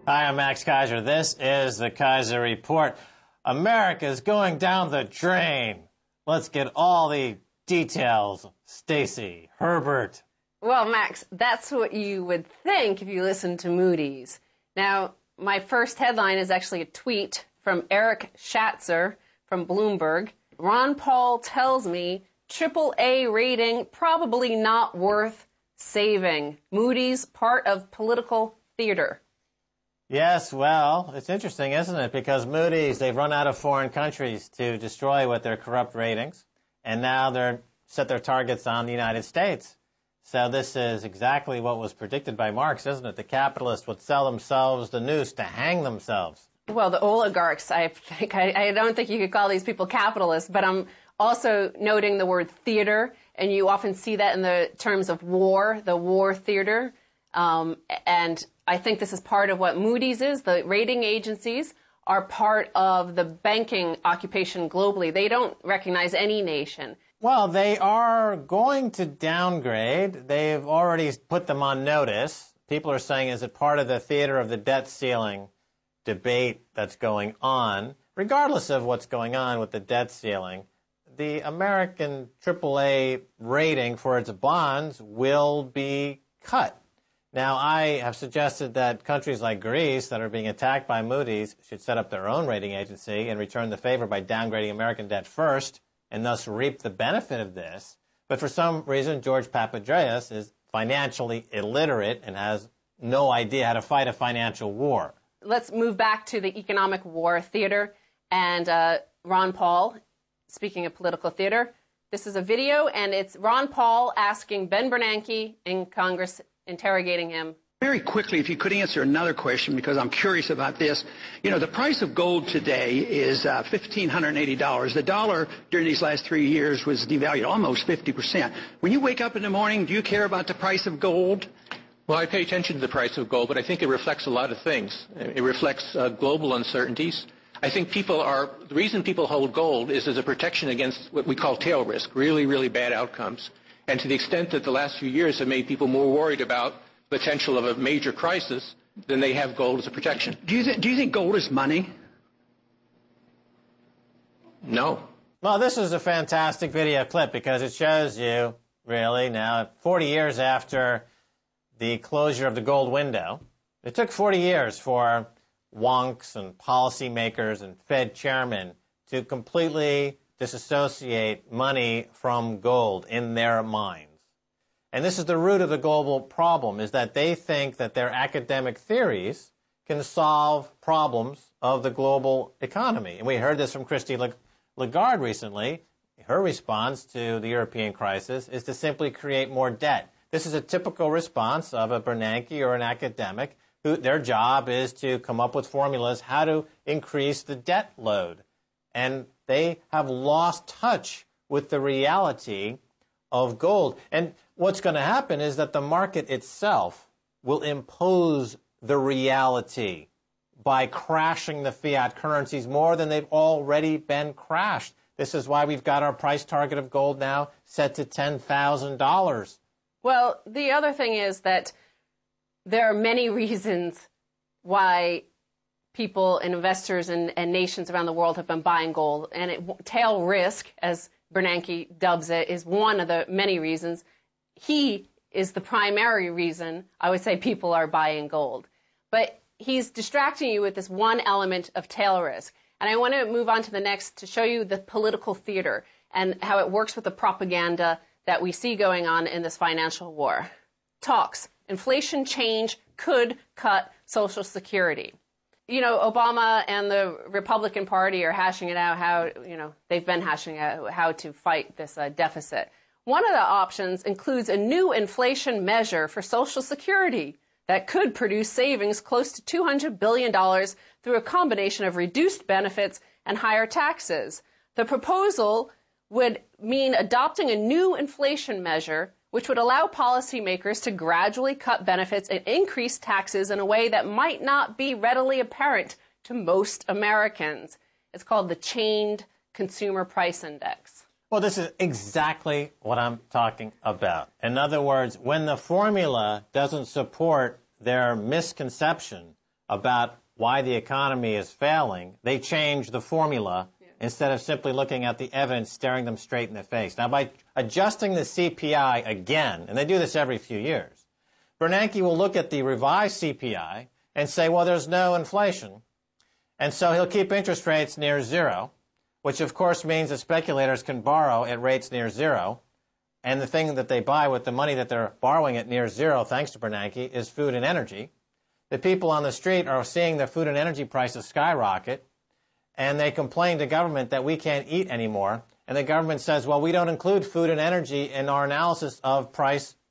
Hi, I'm Max Keiser. This is the Keiser Report. America's going down the drain. Let's get all the details. Stacy Herbert. Well, Max, that's what you would think if you listened to Moody's. Now, my first headline is actually a tweet from Eric Schatzer from Bloomberg. Ron Paul tells me AAA rating probably not worth saving. Moody's part of political theater. Yes, well, it's interesting, isn't it? Because Moody's, they've run out of foreign countries to destroy with their corrupt ratings, and now they're set their targets on the United States. So this is exactly what was predicted by Marx, isn't it? The capitalists would sell themselves the noose to hang themselves. Well, the oligarchs, I don't think you could call these people capitalists, but I'm also noting the word theater, and you often see that in the terms of war, the war theater. And I think this is part of what Moody's is. The rating agencies are part of the banking occupation globally. They don't recognize any nation. Well, they are going to downgrade. They've already put them on notice. People are saying, is it part of the theater of the debt ceiling debate that's going on? Regardless of what's going on with the debt ceiling, the American AAA rating for its bonds will be cut. Now, I have suggested that countries like Greece that are being attacked by Moody's should set up their own rating agency and return the favor by downgrading American debt first and thus reap the benefit of this. But for some reason, George Papandreou is financially illiterate and has no idea how to fight a financial war. Let's move back to the economic war theater. And Ron Paul, speaking of political theater, this is a video, and it's Ron Paul asking Ben Bernanke in Congress, interrogating him. Very quickly, if you could answer another question, because I'm curious about this. You know, the price of gold today is $1,580. The dollar during these last 3 years was devalued almost 50%. When you wake up in the morning, do you care about the price of gold? Well, I pay attention to the price of gold, but I think it reflects a lot of things. It reflects global uncertainties. I think the reason people hold gold is as a protection against what we call tail risk, really, really bad outcomes. And to the extent that the last few years have made people more worried about the potential of a major crisis, then they have gold as a protection. Do you think gold is money? No. Well, this is a fantastic video clip because it shows you, really, now, 40 years after the closure of the gold window, it took 40 years for wonks and policymakers and Fed chairmen to completely disassociate money from gold in their minds. And this is the root of the global problem, is that they think that their academic theories can solve problems of the global economy. And we heard this from Christine Lagarde recently. Her response to the European crisis is to simply create more debt. This is a typical response of a Bernanke or an academic who their job is to come up with formulas how to increase the debt load. And they have lost touch with the reality of gold. And what's going to happen is that the market itself will impose the reality by crashing the fiat currencies more than they've already been crashed. This is why we've got our price target of gold now set to $10,000. Well, the other thing is that there are many reasons why people and investors and nations around the world have been buying gold. And tail risk, as Bernanke dubs it, is one of the many reasons. He is the primary reason I would say people are buying gold. But he's distracting you with this one element of tail risk. And I want to move on to the next to show you the political theater and how it works with the propaganda that we see going on in this financial war. Talks. Inflation change could cut Social Security. You know, Obama and the Republican Party are hashing it out they've been hashing out how to fight this deficit. One of the options includes a new inflation measure for Social Security that could produce savings close to $200 billion through a combination of reduced benefits and higher taxes. The proposal would mean adopting a new inflation measure which would allow policymakers to gradually cut benefits and increase taxes in a way that might not be readily apparent to most Americans. It's called the Chained Consumer Price Index. Well, this is exactly what I'm talking about. In other words, when the formula doesn't support their misconception about why the economy is failing, they change the formula instead of simply looking at the evidence staring them straight in the face. Now, by adjusting the CPI again, and they do this every few years, Bernanke will look at the revised CPI and say, well, there's no inflation. And so he'll keep interest rates near zero, which of course means that speculators can borrow at rates near zero. And the thing that they buy with the money that they're borrowing at near zero, thanks to Bernanke, is food and energy. The people on the street are seeing their food and energy prices skyrocket, and they complain to government that we can't eat anymore. And the government says, well, we don't include food and energy in our analysis of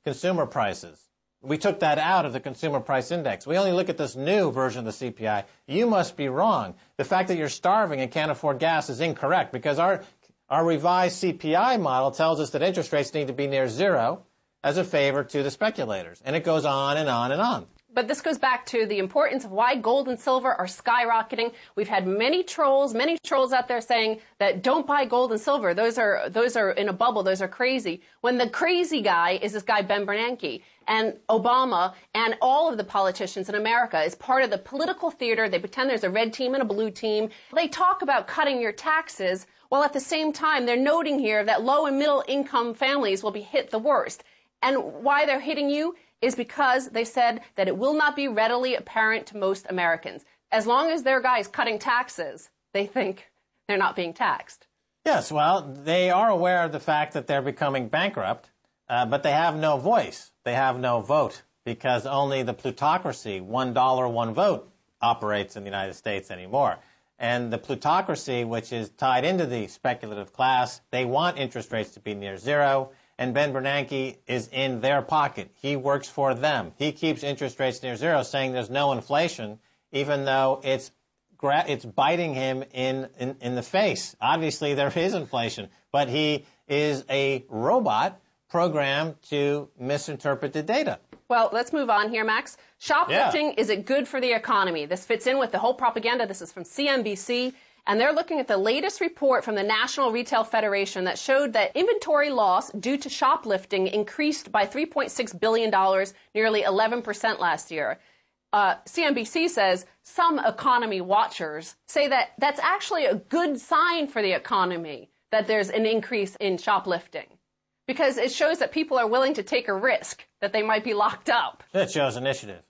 consumer prices. We took that out of the consumer price index. We only look at this new version of the CPI. You must be wrong. The fact that you're starving and can't afford gas is incorrect because our revised CPI model tells us that interest rates need to be near zero as a favor to the speculators. And it goes on and on and on. But this goes back to the importance of why gold and silver are skyrocketing. We've had many trolls out there saying that don't buy gold and silver. Those are in a bubble. Those are crazy. When the crazy guy is this guy, Ben Bernanke, and Obama and all of the politicians in America is part of the political theater. They pretend there's a red team and a blue team. They talk about cutting your taxes while at the same time they're noting here that low and middle income families will be hit the worst. And why they're hitting you is because they said that it will not be readily apparent to most Americans. As long as their guy is cutting taxes, they think they're not being taxed. Yes, well, they are aware of the fact that they're becoming bankrupt, but they have no voice. They have no vote because only the plutocracy, $1, one vote, operates in the United States anymore. And the plutocracy, which is tied into the speculative class, they want interest rates to be near zero. And Ben Bernanke is in their pocket. He works for them. He keeps interest rates near zero, saying there's no inflation, even though it's biting him in the face. Obviously, there is inflation, but he is a robot programmed to misinterpret the data. Well, let's move on here, Max. Shoplifting, is it good for the economy? This fits in with the whole propaganda. This is from CNBC. And they're looking at the latest report from the National Retail Federation that showed that inventory loss due to shoplifting increased by $3.6 billion, nearly 11% last year. CNBC says some economy watchers say that that's actually a good sign for the economy, that there's an increase in shoplifting, because it shows that people are willing to take a risk that they might be locked up. It shows initiative.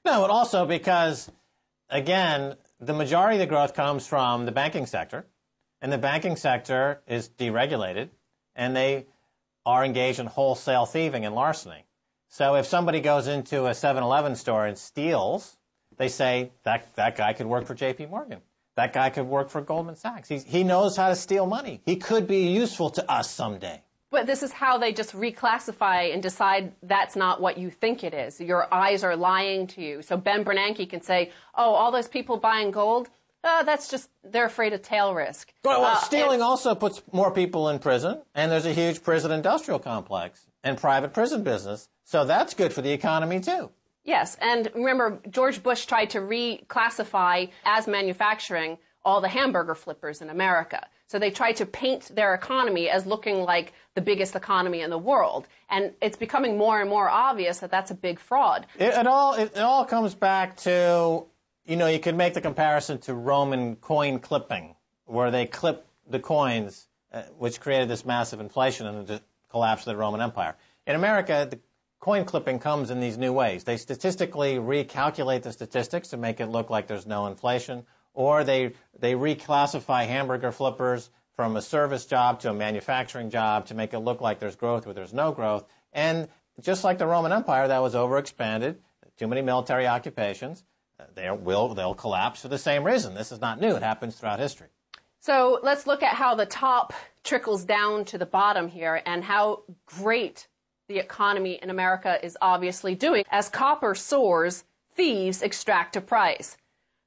No, but also because, again, the majority of the growth comes from the banking sector, and the banking sector is deregulated, and they are engaged in wholesale thieving and larceny. So if somebody goes into a 7-Eleven store and steals, they say, that guy could work for J.P. Morgan. That guy could work for Goldman Sachs. He knows how to steal money. He could be useful to us someday. But this is how they just reclassify and decide that's not what you think it is. Your eyes are lying to you. So Ben Bernanke can say, oh, all those people buying gold, that's just, they're afraid of tail risk. Well, stealing also puts more people in prison, and there's a huge prison industrial complex and private prison business. So that's good for the economy, too. Yes, and remember, George Bush tried to reclassify as manufacturing all the hamburger flippers in America. So they tried to paint their economy as looking like the biggest economy in the world. And it's becoming more and more obvious that that's a big fraud. It all comes back to, you could make the comparison to Roman coin clipping, where they clipped the coins, which created this massive inflation and the collapse of the Roman Empire. In America, the coin clipping comes in these new ways. They statistically recalculate the statistics to make it look like there's no inflation, or they reclassify hamburger flippers from a service job to a manufacturing job to make it look like there's growth where there's no growth. And just like the Roman Empire, that was overexpanded, too many military occupations, they'll collapse for the same reason. This is not new. It happens throughout history. So let's look at how the top trickles down to the bottom here and how great the economy in America is obviously doing. As copper soars, thieves extract a price.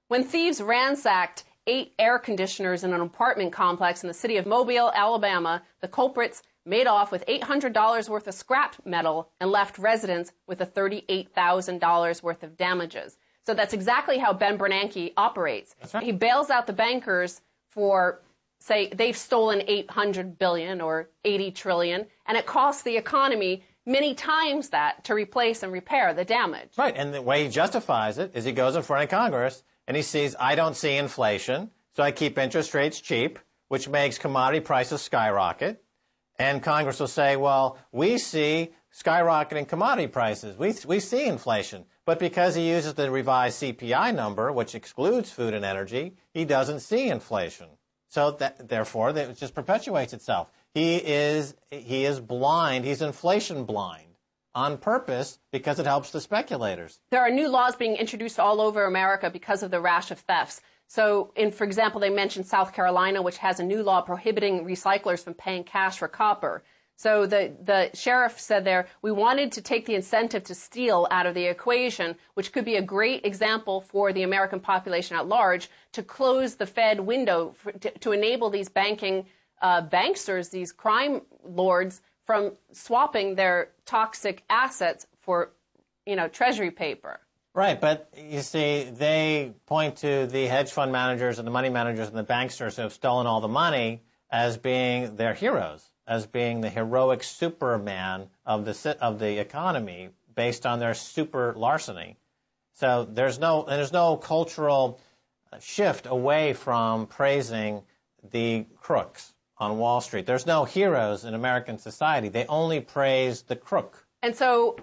When thieves ransacked 8 air conditioners in an apartment complex in the city of Mobile, Alabama, the culprits made off with $800 worth of scrap metal and left residents with a $38,000 worth of damages. So that's exactly how Ben Bernanke operates. That's right. He bails out the bankers for, say, they've stolen $800 billion or $80 trillion, and it costs the economy many times that to replace and repair the damage. Right, and the way he justifies it is he goes in front of Congress and he sees, I don't see inflation, so I keep interest rates cheap, which makes commodity prices skyrocket. And Congress will say, well, we see skyrocketing commodity prices. We see inflation. But because he uses the revised CPI number, which excludes food and energy, he doesn't see inflation. So therefore, it just perpetuates itself. He is blind. He's inflation blind on purpose because it helps the speculators. There are new laws being introduced all over America because of the rash of thefts. So, for example, they mentioned South Carolina, which has a new law prohibiting recyclers from paying cash for copper. So the sheriff said there, we wanted to take the incentive to steal out of the equation, which could be a great example for the American population at large, to close the Fed window to enable these banksters, these crime lords, from swapping their toxic assets for, treasury paper. Right, but you see, they point to the hedge fund managers and the money managers and the banksters who have stolen all the money as being their heroes, as being the heroic Superman of the economy based on their super larceny. So there's no cultural shift away from praising the crooks on Wall Street. There's no heroes in American society. They only praise the crook. And so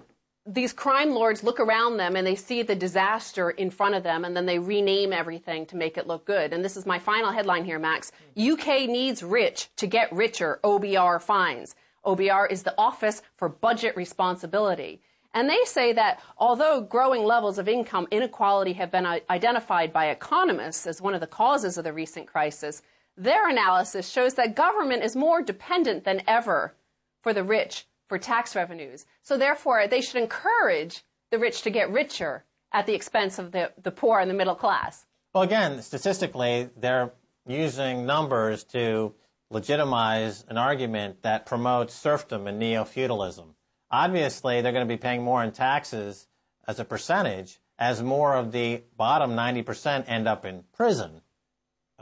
these crime lords look around them and they see the disaster in front of them, and then they rename everything to make it look good. And this is my final headline here, Max. UK needs rich to get richer, OBR finds. OBR is the Office for Budget Responsibility. And they say that although growing levels of income inequality have been identified by economists as one of the causes of the recent crisis, their analysis shows that government is more dependent than ever for the rich for tax revenues. So therefore, they should encourage the rich to get richer at the expense of the poor and the middle class. Well, again, statistically, they're using numbers to legitimize an argument that promotes serfdom and neo-feudalism. Obviously, they're going to be paying more in taxes as a percentage as more of the bottom 90% end up in prison.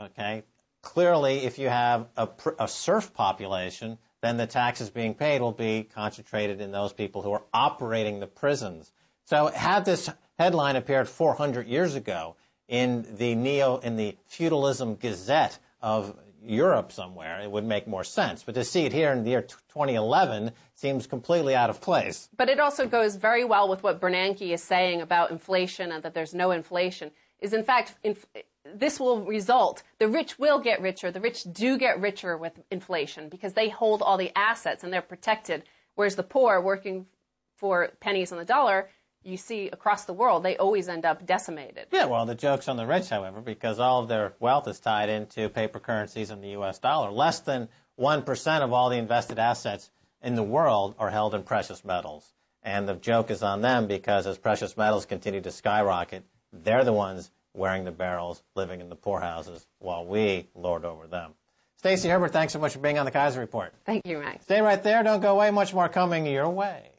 Okay? Clearly, if you have a serf population, then the taxes being paid will be concentrated in those people who are operating the prisons. So had this headline appeared 400 years ago in the feudalism gazette of Europe somewhere, it would make more sense. But to see it here in the year 2011 seems completely out of place. But it also goes very well with what Bernanke is saying about inflation and that there's no inflation, is in fact, this will result, the rich will get richer, the rich do get richer with inflation because they hold all the assets and they're protected, whereas the poor working for pennies on the dollar, you see across the world, they always end up decimated. Yeah, well, the joke's on the rich, however, because all of their wealth is tied into paper currencies and the U.S. dollar. Less than 1% of all the invested assets in the world are held in precious metals. And the joke is on them because as precious metals continue to skyrocket, they're the ones wearing the barrels, living in the poorhouses, while we lord over them. Stacy Herbert, thanks so much for being on the Keiser Report. Thank you, Max. Stay right there. Don't go away. Much more coming your way.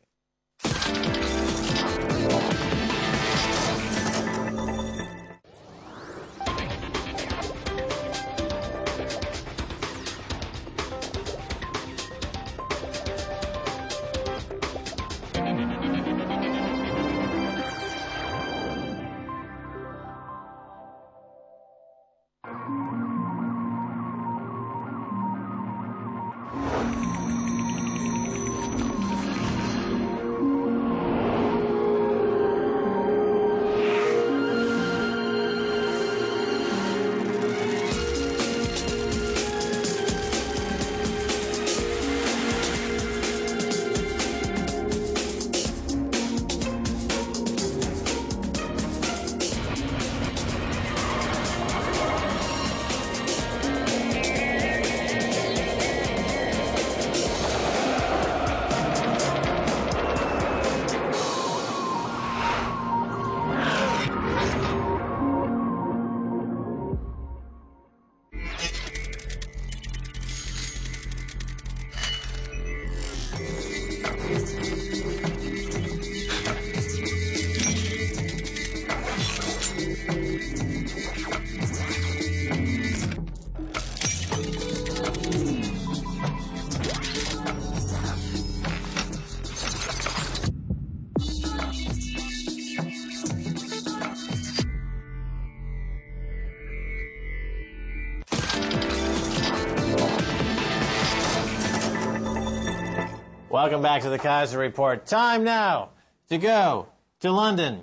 Welcome back to the Keiser Report. Time now to go to London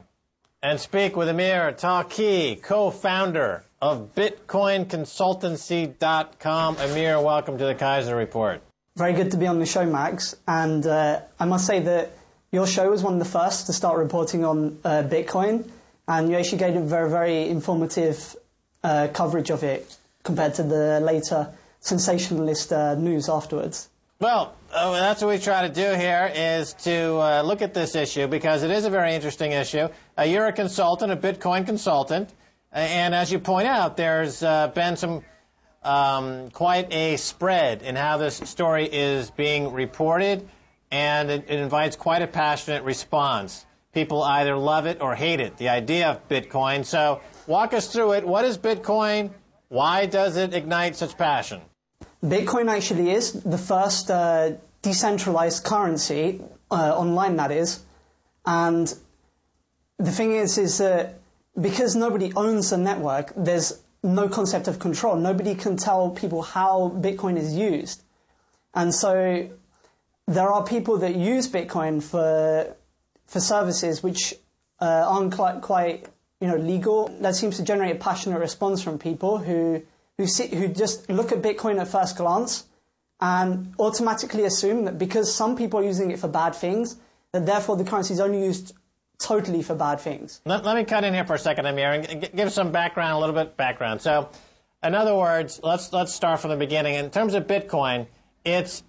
and speak with Amir Taaki, co-founder of BitcoinConsultancy.com. Amir, welcome to the Keiser Report. Very good to be on the show, Max. And I must say that your show was one of the first to start reporting on Bitcoin, and you actually gave a very, very informative coverage of it compared to the later sensationalist news afterwards. Well, that's what we try to do here, is to look at this issue because it is a very interesting issue. You're a consultant, a Bitcoin consultant, and as you point out, there's been some quite a spread in how this story is being reported, and it invites quite a passionate response. People either love it or hate it, the idea of Bitcoin. So walk us through it. What is Bitcoin? Why does it ignite such passion? Bitcoin actually is the first decentralized currency, online that is. And the thing is that because nobody owns the network, there's no concept of control. Nobody can tell people how Bitcoin is used. And so there are people that use Bitcoin for services which aren't quite legal. That seems to generate a passionate response from people who just look at Bitcoin at first glance and automatically assume that because some people are using it for bad things, that therefore the currency is only used totally for bad things. Let me cut in here for a second, Amir, and give some background, a little bit background. So, in other words, let's start from the beginning. In terms of Bitcoin, it's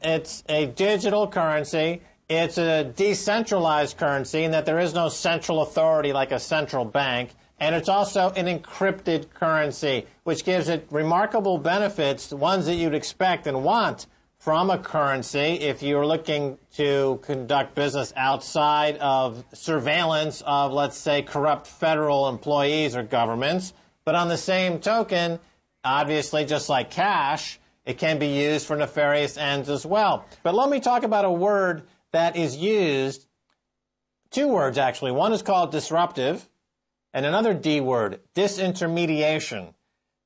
a digital currency. It's a decentralized currency in that there is no central authority like a central bank. And it's also an encrypted currency, which gives it remarkable benefits, the ones that you'd expect and want from a currency if you're looking to conduct business outside of surveillance of, let's say, corrupt federal employees or governments. But on the same token, obviously, just like cash, it can be used for nefarious ends as well. But let me talk about a word that is used, two words actually. One is called disruptive, and another D word, disintermediation.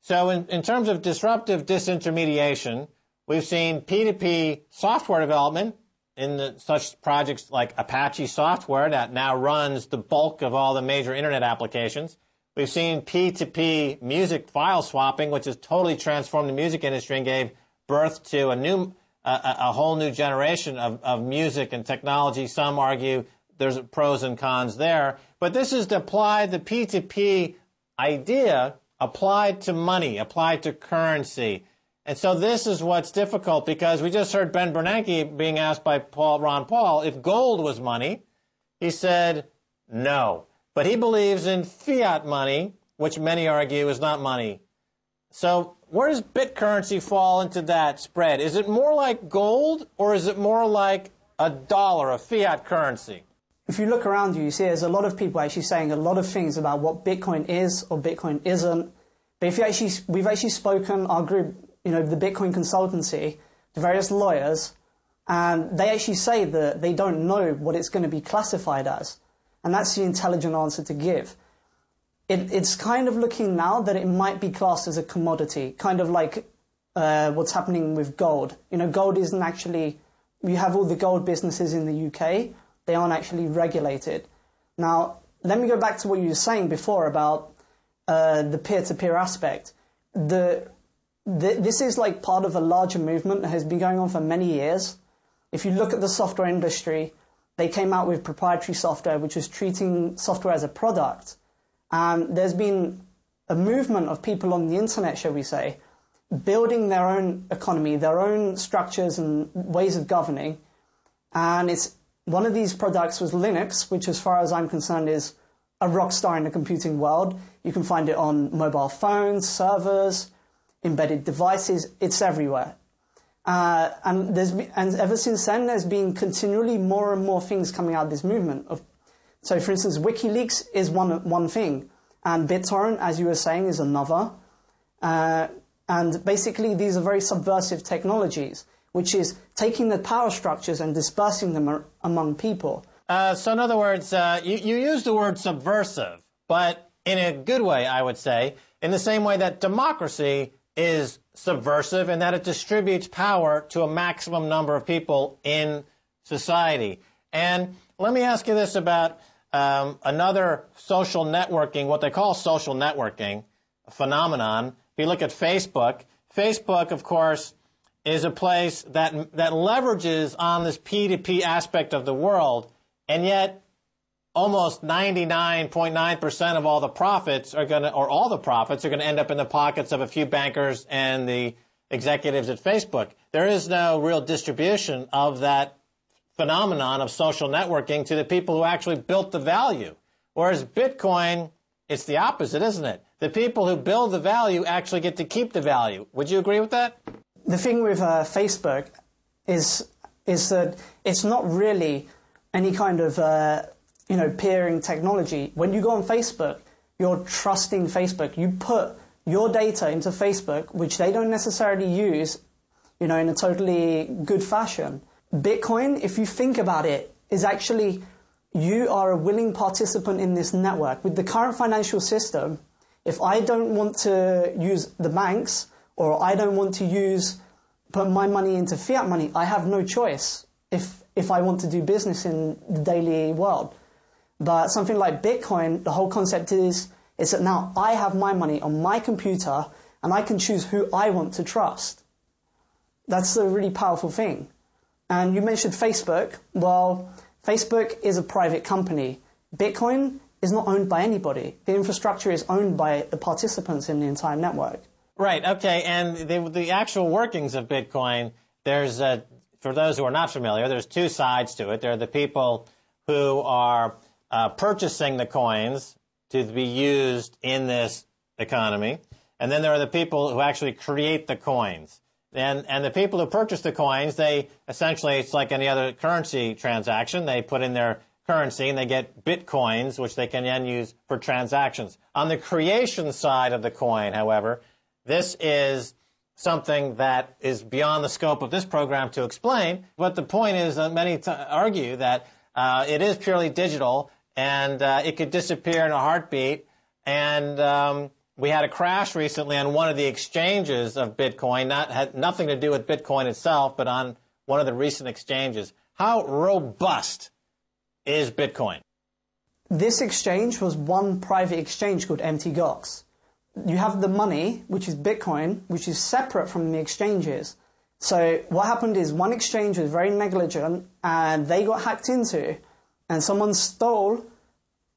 So in terms of disruptive disintermediation, we've seen P2P software development in such projects like Apache software that now runs the bulk of all the major internet applications. We've seen P2P music file swapping, which has totally transformed the music industry and gave birth to a whole new generation of music and technology. Some argue there's pros and cons there. But this is to apply the P2P idea applied to money, applied to currency. And so this is what's difficult, because we just heard Ben Bernanke being asked by Ron Paul if gold was money. He said no. But he believes in fiat money, which many argue is not money. So where does BitCurrency fall into that spread? Is it more like gold, or is it more like a dollar, a fiat currency? If you look around you, you see there's a lot of people actually saying a lot of things about what Bitcoin is or Bitcoin isn't. But we've actually spoken, our group, the Bitcoin Consultancy, to various lawyers, and they actually say that they don't know what it's going to be classified as. And that's the intelligent answer to give. It's kind of looking now that it might be classed as a commodity, kind of like what's happening with gold. Gold isn't actually, you have all the gold businesses in the UK, they aren't actually regulated. Now, let me go back to what you were saying before about the peer-to-peer aspect. This is like part of a larger movement that has been going on for many years. If you look at the software industry, they came out with proprietary software, which was treating software as a product. And there's been a movement of people on the internet, shall we say, building their own economy, their own structures and ways of governing. And one of these products was Linux, which as far as I'm concerned is a rock star in the computing world. You can find it on mobile phones, servers, embedded devices. It's everywhere. And ever since then, there's been continually more and more things coming out of this movement. So, for instance, WikiLeaks is one thing, and BitTorrent, as you were saying, is another. And basically, these are very subversive technologies, which is taking the power structures and dispersing them among people. So, in other words, you use the word subversive, but in a good way, I would say, in the same way that democracy is subversive in that it distributes power to a maximum number of people in society. And let me ask you this about another social networking, what they call social networking phenomenon. If you look at Facebook, Facebook, of course, is a place that leverages on this P2P aspect of the world, and yet almost 99.9% of all the profits are going to, or all the profits are going to end up in the pockets of a few bankers and the executives at Facebook. There is no real distribution of that phenomenon of social networking to the people who actually built the value. Whereas Bitcoin, it's the opposite, isn't it? The people who build the value actually get to keep the value. Would you agree with that? The thing with Facebook is that it's not really any kind of peering technology. When you go on Facebook, you're trusting Facebook. You put your data into Facebook, which they don't necessarily use, in a totally good fashion. Bitcoin, if you think about it, is actually you are a willing participant in this network. With the current financial system, if I don't want to use the banks or I don't want to put my money into fiat money, I have no choice if I want to do business in the daily world. But something like Bitcoin, the whole concept is that now I have my money on my computer and I can choose who I want to trust. That's a really powerful thing. And you mentioned Facebook. Well, Facebook is a private company. Bitcoin is not owned by anybody. The infrastructure is owned by the participants in the entire network. Right, okay, and the actual workings of Bitcoin, there's, for those who are not familiar, there's two sides to it. There are the people who are purchasing the coins to be used in this economy, and then there are the people who actually create the coins. And the people who purchase the coins, they essentially, it's like any other currency transaction. They put in their currency and they get bitcoins, which they can then use for transactions. On the creation side of the coin, however, this is something that is beyond the scope of this program to explain. But the point is that many argue that it is purely digital and it could disappear in a heartbeat. And we had a crash recently on one of the exchanges of Bitcoin, had nothing to do with Bitcoin itself, but on one of the recent exchanges. How robust is Bitcoin? This exchange was one private exchange called Mt. Gox. You have the money, which is Bitcoin, which is separate from the exchanges. So what happened is one exchange was very negligent and they got hacked into, and someone stole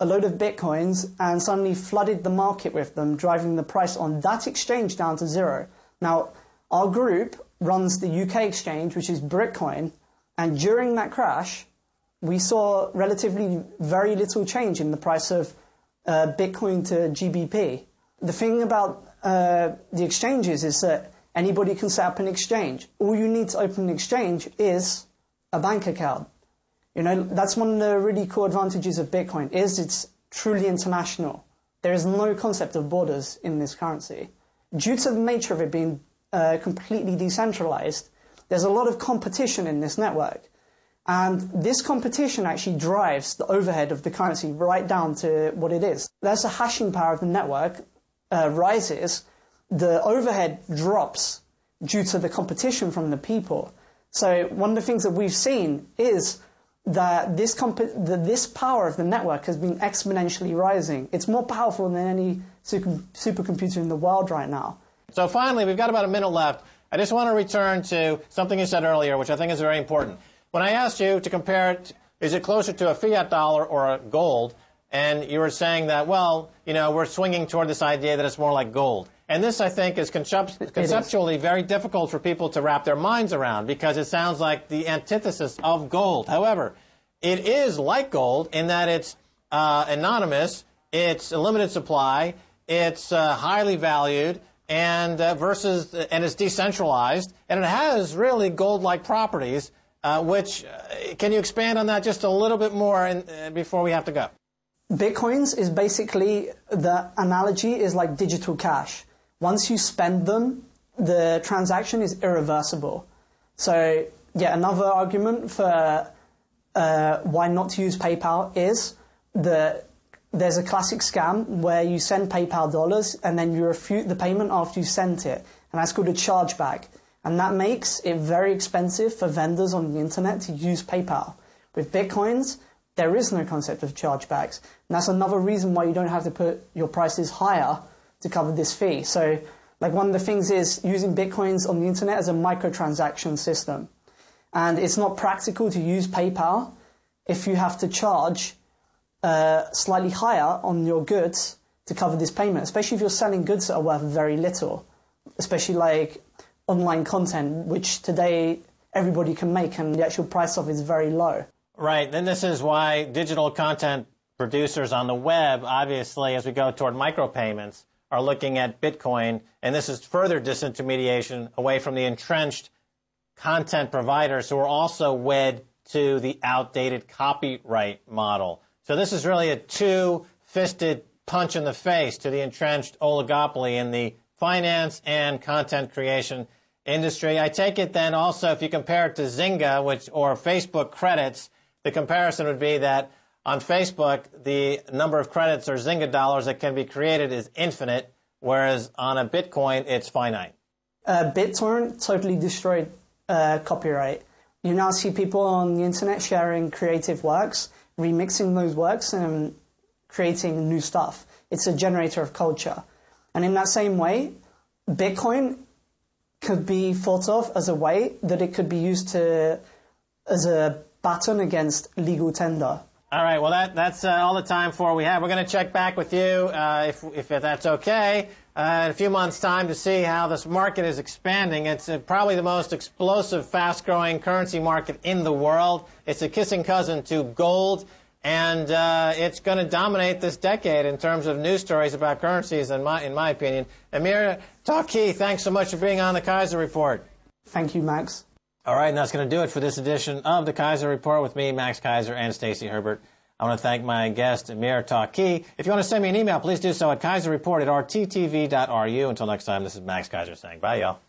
a load of Bitcoins and suddenly flooded the market with them, driving the price on that exchange down to zero. Now, our group runs the UK exchange, which is Bitcoin, and during that crash, we saw relatively very little change in the price of Bitcoin to GBP. The thing about the exchanges is that anybody can set up an exchange. All you need to open an exchange is a bank account. That's one of the really cool advantages of Bitcoin, is it's truly international. There is no concept of borders in this currency. Due to the nature of it being completely decentralized, there's a lot of competition in this network. And this competition actually drives the overhead of the currency right down to what it is. As the hashing power of the network rises, the overhead drops due to the competition from the people. So one of the things that we've seen is that this power of the network has been exponentially rising. It's more powerful than any supercomputer in the world right now. So finally, we've got about a minute left. I just want to return to something you said earlier, which I think is very important. When I asked you to compare it, is it closer to a fiat dollar or a gold? And you were saying that, well, we're swinging toward this idea that it's more like gold. And this, I think, is conceptually very difficult for people to wrap their minds around, because it sounds like the antithesis of gold. However, it is like gold in that it's anonymous, it's a limited supply, it's highly valued, and it's decentralized, and it has really gold-like properties. Which can you expand on that just a little bit more before we have to go? Bitcoins is basically, the analogy is like digital cash. Once you spend them, the transaction is irreversible. So, yeah, another argument for why not to use PayPal is that there's a classic scam where you send PayPal dollars and then you refute the payment after you sent it. And that's called a chargeback. And that makes it very expensive for vendors on the internet to use PayPal. With Bitcoins, there is no concept of chargebacks. And that's another reason why you don't have to put your prices higher to cover this fee. So, like, one of the things is using Bitcoins on the internet as a microtransaction system. And it's not practical to use PayPal if you have to charge slightly higher on your goods to cover this payment, especially if you're selling goods that are worth very little, especially like online content, which today everybody can make and the actual price of it is very low. Right. Then this is why digital content producers on the web, obviously, as we go toward micropayments, are looking at Bitcoin, and this is further disintermediation away from the entrenched content providers who are also wed to the outdated copyright model. So this is really a two-fisted punch in the face to the entrenched oligopoly in the finance and content creation industry. I take it then also, if you compare it to Zynga, or Facebook credits, the comparison would be that on Facebook, the number of credits or Zynga dollars that can be created is infinite, whereas on a Bitcoin, it's finite. BitTorrent totally destroyed copyright. You now see people on the internet sharing creative works, remixing those works and creating new stuff. It's a generator of culture. And in that same way, Bitcoin could be thought of as a way that it could be used as a baton against legal tender. All right, well, that's all the time we have. We're going to check back with you, if that's okay, in a few months' time to see how this market is expanding. It's probably the most explosive, fast-growing currency market in the world. It's a kissing cousin to gold, and it's going to dominate this decade in terms of news stories about currencies, in my opinion. Amir Taaki, thanks so much for being on the Keiser Report. Thank you, Max. All right, and that's going to do it for this edition of the Keiser Report with me, Max Keiser, and Stacy Herbert. I want to thank my guest, Amir Taaki. If you want to send me an email, please do so at keiserreport@rttv.ru. Until next time, this is Max Keiser saying bye, y'all.